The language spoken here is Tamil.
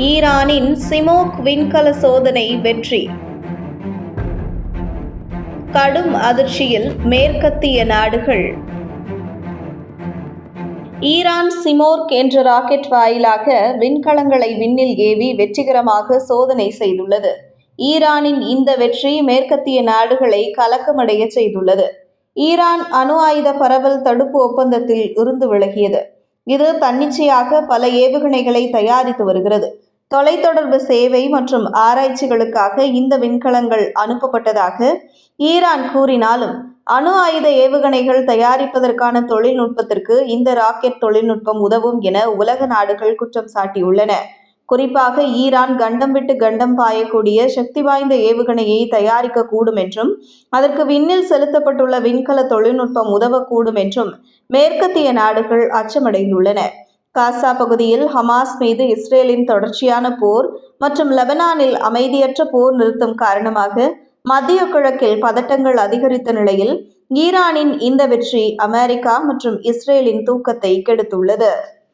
ஈரானின் சிமோக் விண்கல சோதனை வெற்றி. கடும் அதிர்ச்சியில் மேற்கத்திய நாடுகள். ஈரான் சிமோர்க் என்ற ராக்கெட் வாயிலாக விண்கலங்களை விண்ணில் ஏவி வெற்றிகரமாக சோதனை செய்துள்ளது. ஈரானின் இந்த வெற்றி மேற்கத்திய நாடுகளை கலக்கமடைய செய்துள்ளது. ஈரான் அணு ஆயுத பரவல் தடுப்பு ஒப்பந்தத்தில் இருந்து விலகியது. இது தன்னிச்சையாக பல ஏவுகணைகளை தயாரித்து வருகிறது. தொலைத்தொடர்பு சேவை மற்றும் ஆராய்ச்சிகளுக்காக இந்த விண்கலங்கள் அனுப்பப்பட்டதாக ஈரான் கூறினாலும், அணு ஆயுத ஏவுகணைகள் தயாரிப்பதற்கான தொழில்நுட்பத்திற்கு இந்த ராக்கெட் தொழில்நுட்பம் உதவும் என உலக நாடுகள் குற்றம் சாட்டியுள்ளன. குறிப்பாக ஈரான் கண்டம் விட்டு கண்டம் பாயக்கூடிய சக்தி வாய்ந்த ஏவுகணையை தயாரிக்கக்கூடும் என்றும், அதற்கு விண்ணில் செலுத்தப்பட்டுள்ள விண்கல தொழில்நுட்பம் உதவக்கூடும் என்றும் மேற்கத்திய நாடுகள் அச்சமடைந்துள்ளன. காசா பகுதியில் ஹமாஸ் மீது இஸ்ரேலின் தொடர்ச்சியான போர் மற்றும் லெபனானில் அமைதியற்ற போர் நிறுத்தம் காரணமாக மத்திய கிழக்கில் பதட்டங்கள் அதிகரித்த நிலையில் ஈரானின் இந்த வெற்றி அமெரிக்கா மற்றும் இஸ்ரேலின் தூக்கத்தை கெடுத்துள்ளது.